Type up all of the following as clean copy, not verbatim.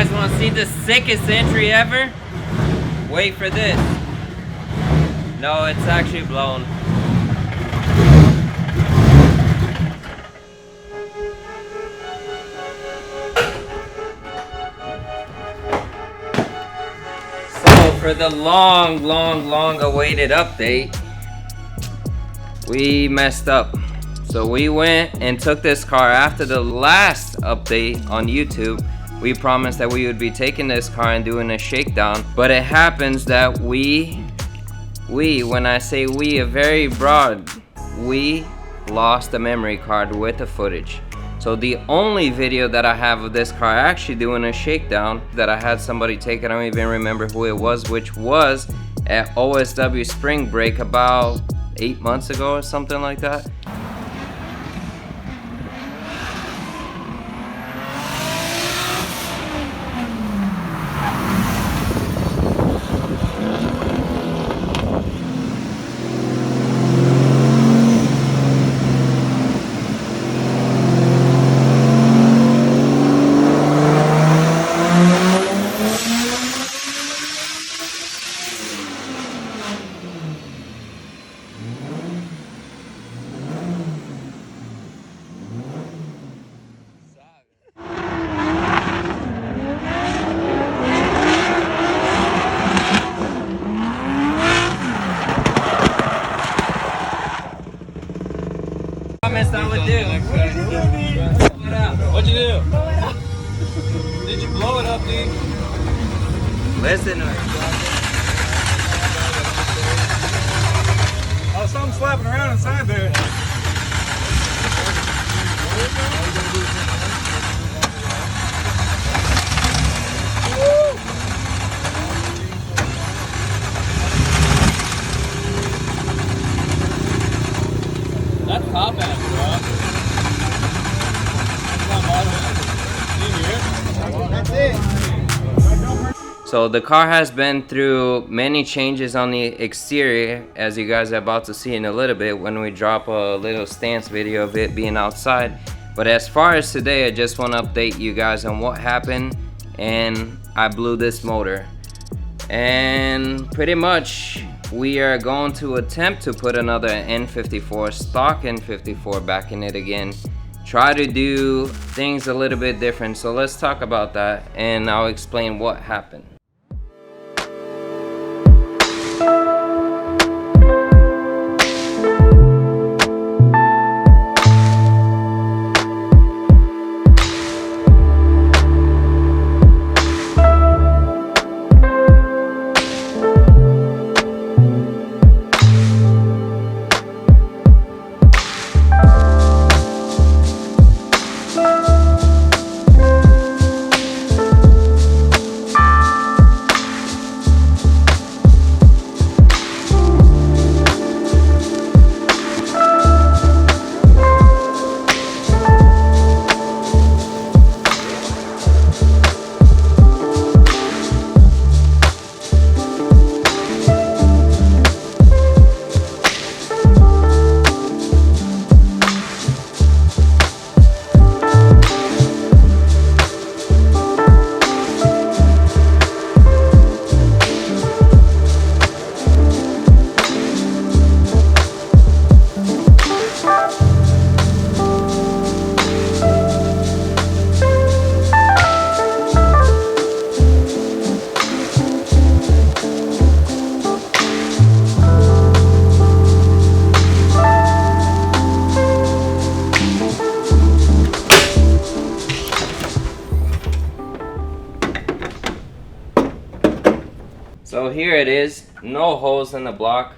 guys want to see the sickest entry ever? Wait for this. No, it's actually blown. So for the long awaited update, we messed up. So we went and took this car after the last update on YouTube. We promised that we would be taking this car and doing a shakedown, but it happens that we, when I say we, a very broad, we lost the memory card with the footage. So the only video that I have of this car actually doing a shakedown that I had somebody take, I don't even remember who it was, which was at OSW Spring Break about 8 months ago or something like that. I would do. What'd you do? Did you blow it up, dude? Listen to it. Oh, something's slapping around inside there. That's top end, bro. That's it. So the car has been through many changes on the exterior, as you guys are about to see in a little bit when we drop a little stance video of it being outside. But as far as today, I just want to update you guys on what happened, and I blew this motor. And pretty much we are going to attempt to put another N54, stock N54 back in it again. Try to do things a little bit different. So let's talk about that and I'll explain what happened. So here it is, no holes in the block,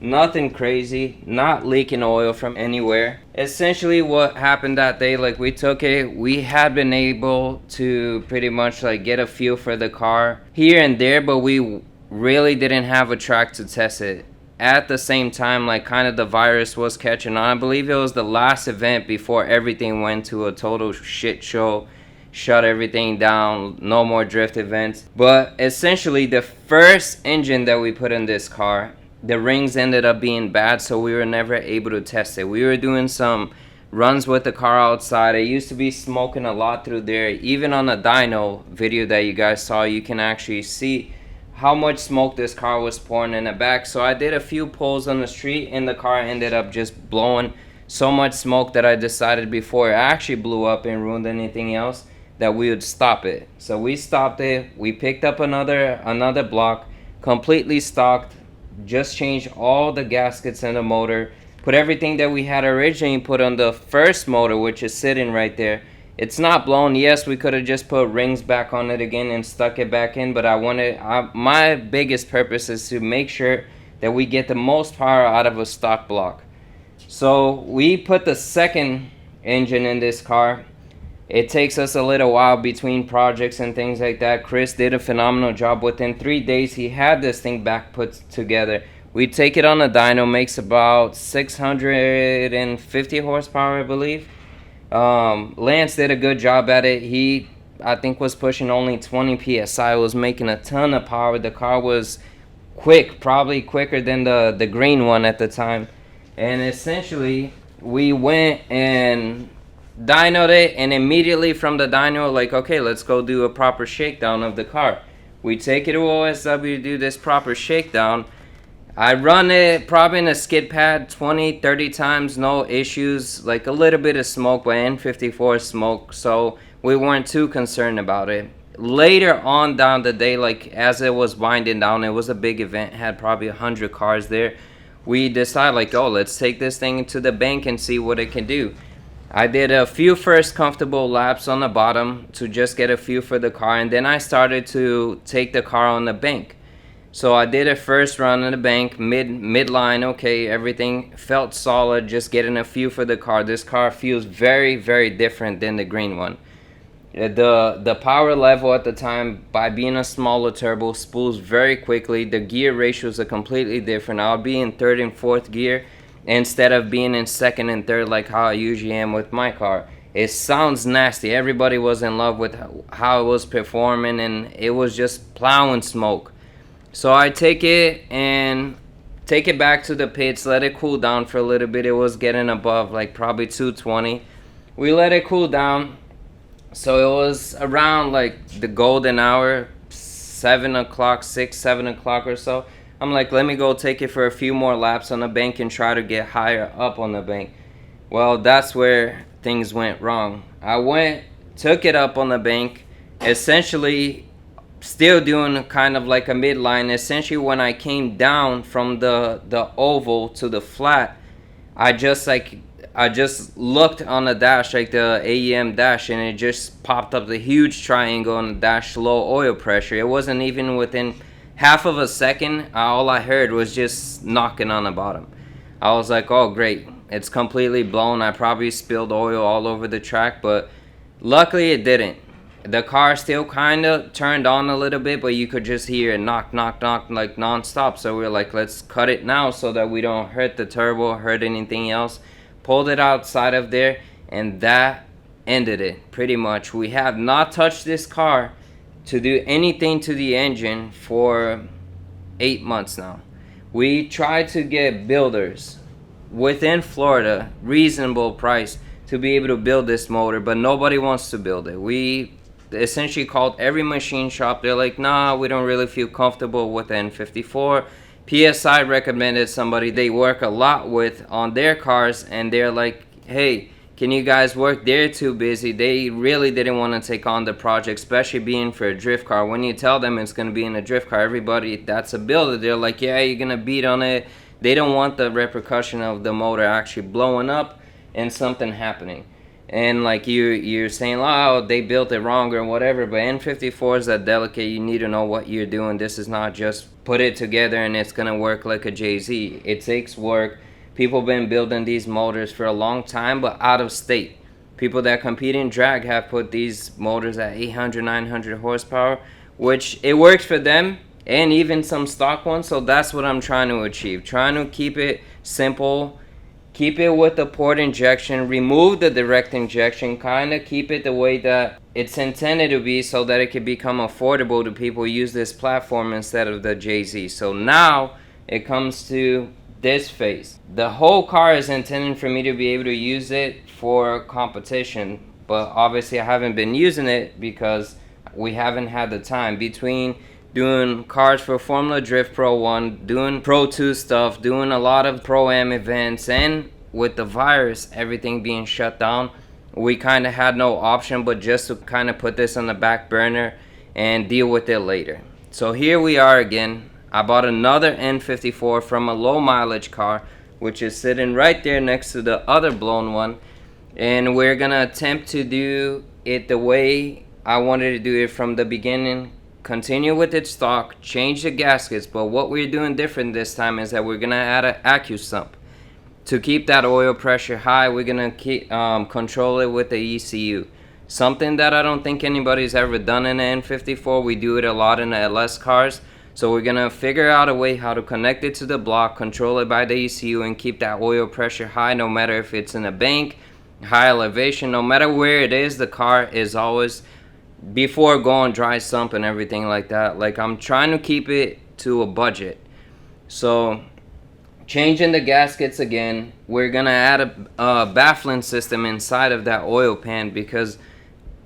nothing crazy, not leaking oil from anywhere. Essentially what happened that day, like we took it, we had been able to pretty much like get a feel for the car here and there, but we really didn't have a track to test it. At the same time, like kind of the virus was catching on. I believe it was the last event before everything went to a total shit show. Shut everything down, no more drift events. But essentially the first engine that we put in this car, the rings ended up being bad, so we were never able to test it. We were doing some runs with the car outside. It used to be smoking a lot through there. Even on the dyno video that you guys saw, you can actually see how much smoke this car was pouring in the back. So I did a few pulls on the street and the car ended up just blowing so much smoke that I decided before it actually blew up and ruined anything else that we would stop it. So we stopped it. We picked up another block, completely stocked, just changed all the gaskets in the motor, put everything that we had originally put on the first motor, which is sitting right there. It's not blown. Yes, we could have just put rings back on it again and stuck it back in, but my biggest purpose is to make sure that we get the most power out of a stock block. So we put the second engine in this car. It takes us a little while between projects and things like that. Chris did a phenomenal job. Within 3 days, he had this thing back put together. We take it on a dyno, makes about 650 horsepower, I believe. Lance did a good job at it. He, I think, was pushing only 20 psi. It was making a ton of power. The car was quick, probably quicker than the green one at the time. And essentially, we went and dynoed it, and immediately from the dyno, like, okay, let's go do a proper shakedown of the car. We take it to OSW to do this proper shakedown. I run it probably in a skid pad 20-30 times, no issues, like a little bit of smoke, but N54 smoke, so we weren't too concerned about it. Later on down the day, like as it was winding down, it was a big event, had probably 100 cars there. We decided, like, oh, let's take this thing to the bank and see what it can do. I did a few first comfortable laps on the bottom to just get a feel for the car, and then I started to take the car on the bank. So I did a first run on the bank, midline, okay, everything felt solid, just getting a feel for the car. This car feels very, very different than the green one. The power level at the time, by being a smaller turbo, spools very quickly. The gear ratios are completely different. I'll be in third and fourth gear instead of being in second and third like how I usually am with my car. It sounds nasty. Everybody was in love with how it was performing, and it was just plowing smoke. So I take it back to the pits, let it cool down for a little bit. It was getting above like probably 220. We let it cool down. So it was around like the golden hour, 7 o'clock, 7 o'clock or so. I'm like, let me go take it for a few more laps on the bank and try to get higher up on the bank. Well, that's where things went wrong. Took it up on the bank, essentially still doing kind of like a midline. Essentially, when I came down from the oval to the flat, I just looked on the dash, like the AEM dash, and it just popped up the huge triangle on the dash, low oil pressure. It wasn't even within half of a second. All I heard was just knocking on the bottom. I was like, oh great, it's completely blown. I probably spilled oil all over the track, but luckily it didn't. The car still kind of turned on a little bit, but you could just hear it knock, knock, knock, like non-stop. So we were like, let's cut it now so that we don't hurt the turbo, hurt anything else. Pulled it outside of there, and that ended it pretty much. We have not touched this car to do anything to the engine for 8 months now. We tried to get builders within Florida, reasonable price, to be able to build this motor, but nobody wants to build it. We essentially called every machine shop. They're like, nah, we don't really feel comfortable with the N54. PSI recommended somebody they work a lot with on their cars, and they're like, hey, can you guys work? They're too busy. They really didn't want to take on the project, especially being for a drift car. When you tell them it's going to be in a drift car, everybody that's a builder, they're like, yeah, you're going to beat on it. They don't want the repercussion of the motor actually blowing up and something happening. And like you're saying, oh, they built it wrong or whatever, but N54 is that delicate. You need to know what you're doing. This is not just put it together and it's gonna work like a JZ. It takes work. People been building these motors for a long time, but out of state. People that compete in drag have put these motors at 800, 900 horsepower, which it works for them and even some stock ones. So that's what I'm trying to achieve. Trying to keep it simple. Keep it with the port injection, remove the direct injection, kind of keep it the way that it's intended to be so that it can become affordable to people who use this platform instead of the JZ. So now it comes to this phase. The whole car is intended for me to be able to use it for competition, but obviously I haven't been using it because we haven't had the time between doing cars for Formula Drift Pro 1, doing Pro 2 stuff, doing a lot of Pro-Am events, and with the virus, everything being shut down, we kind of had no option but just to kind of put this on the back burner and deal with it later. So here we are again. I bought another N54 from a low mileage car, which is sitting right there next to the other blown one, and we're gonna attempt to do it the way I wanted to do it from the beginning. Continue with its stock, change the gaskets, but what we're doing different this time is that we're gonna add an AccuSump. To keep that oil pressure high, we're gonna keep control it with the ECU. Something that I don't think anybody's ever done in an N54. We do it a lot in the LS cars. So we're gonna figure out a way how to connect it to the block, control it by the ECU, and keep that oil pressure high, no matter if it's in a bank, high elevation, no matter where it is. The car is always, before going dry sump and everything like that, like I'm trying to keep it to a budget. So changing the gaskets again, we're gonna add a baffling system inside of that oil pan, because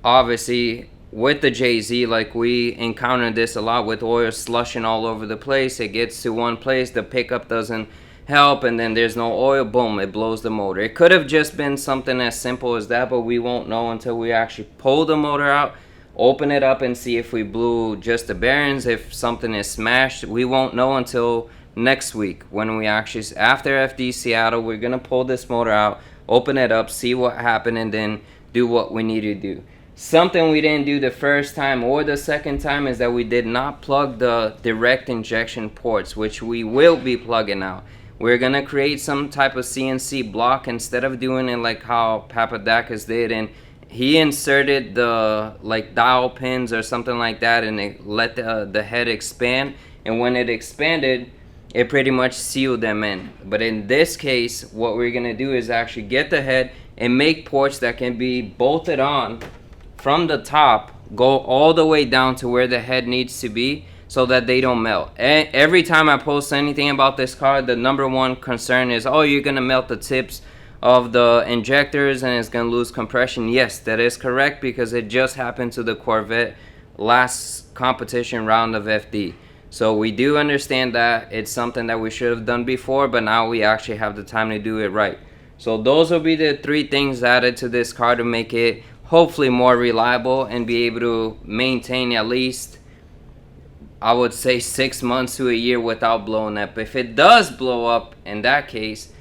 obviously with the JZ, like we encountered this a lot with oil slushing all over the place. It gets to one place, the pickup doesn't help, and then there's no oil, boom, it blows the motor. It could have just been something as simple as that, but we won't know until we actually pull the motor out, open it up, and see if we blew just the bearings, if something is smashed. We won't know until next week when we actually, after FD Seattle, we're gonna pull this motor out, open it up, see what happened, and then do what we need to do. Something we didn't do the first time or the second time is that we did not plug the direct injection ports, which we will be plugging out. We're gonna create some type of CNC block instead of doing it like how Papadakis did, and he inserted the like dial pins or something like that, and it let the head expand, and when it expanded, it pretty much sealed them in. But in this case, what we're gonna do is actually get the head and make ports that can be bolted on from the top, go all the way down to where the head needs to be, so that they don't melt. Every time I post anything about this car, the number one concern is, oh, you're gonna melt the tips of the injectors and it's gonna lose compression. Yes, that is correct, because it just happened to the Corvette last competition round of FD. So we do understand that it's something that we should have done before, but now we actually have the time to do it right. So those will be the 3 things added to this car to make it hopefully more reliable and be able to maintain at least, I would say, 6 months to a year without blowing up. If it does blow up in that case,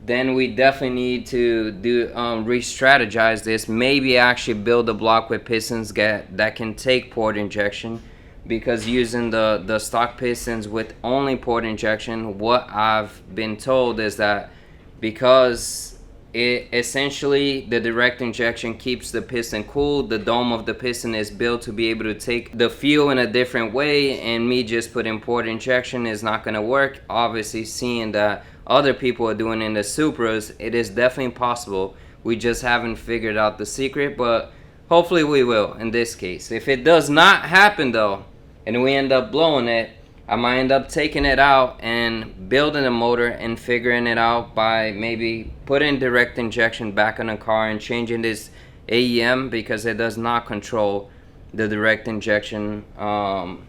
then we definitely need to do re-strategize this. Maybe actually build a block with pistons that can take port injection, because using the stock pistons with only port injection, what I've been told is that because it essentially, the direct injection keeps the piston cool, the dome of the piston is built to be able to take the fuel in a different way, and me just putting port injection is not going to work. Obviously, seeing that other people are doing in the Supras, it is definitely possible. We just haven't figured out the secret, but hopefully we will in this case. If it does not happen though, and we end up blowing it, I might end up taking it out and building a motor and figuring it out by maybe putting direct injection back on the car and changing this AEM, because it does not control the direct injection on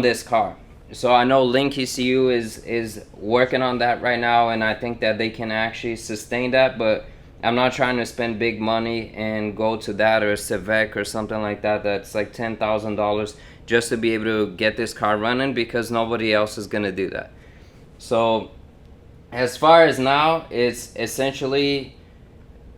this car. So I know Link ECU is working on that right now, and I think that they can actually sustain that, but I'm not trying to spend big money and go to that or Civic or something like that that's like $10,000 just to be able to get this car running, because nobody else is going to do that. So as far as now, it's essentially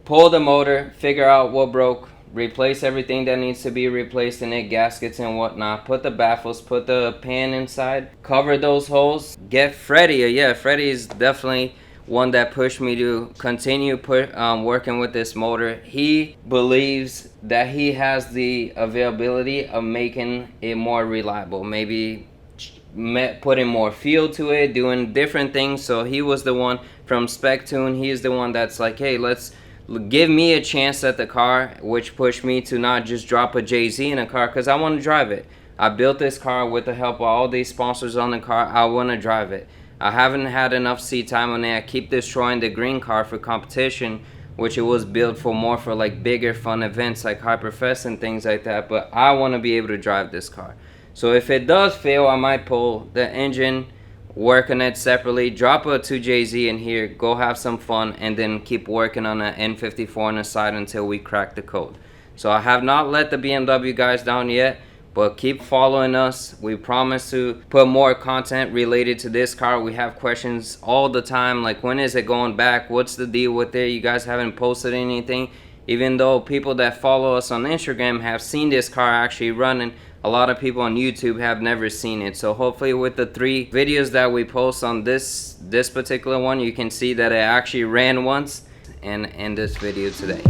pull the motor, figure out what broke, replace everything that needs to be replaced in it, gaskets and whatnot, put the baffles, put the pan inside, cover those holes, get Freddie. Yeah, Freddie is definitely one that pushed me to continue working with this motor. He believes that he has the availability of making it more reliable, maybe putting more feel to it, doing different things. So he was the one from SpecTune. He is the one that's like, hey, let's give me a chance at the car, which pushed me to not just drop a JZ in a car, because I want to drive it. I built this car with the help of all these sponsors on the car. I want to drive it. I haven't had enough seat time on it. I keep destroying the green car for competition, which it was built for more for like bigger fun events like Hyperfest and things like that, but I want to be able to drive this car. So if it does fail, I might pull the engine, work on it separately, drop a 2JZ in here, go have some fun, and then keep working on an N54 on the side until we crack the code. So I have not let the BMW guys down yet, but keep following us. We promise to put more content related to this car. We have questions all the time, like when is it going back? What's the deal with it? You guys haven't posted anything. Even though people that follow us on Instagram have seen this car actually running, a lot of people on YouTube have never seen it. So hopefully with the 3 videos that we post on this particular one, you can see that it actually ran once, and in this video today.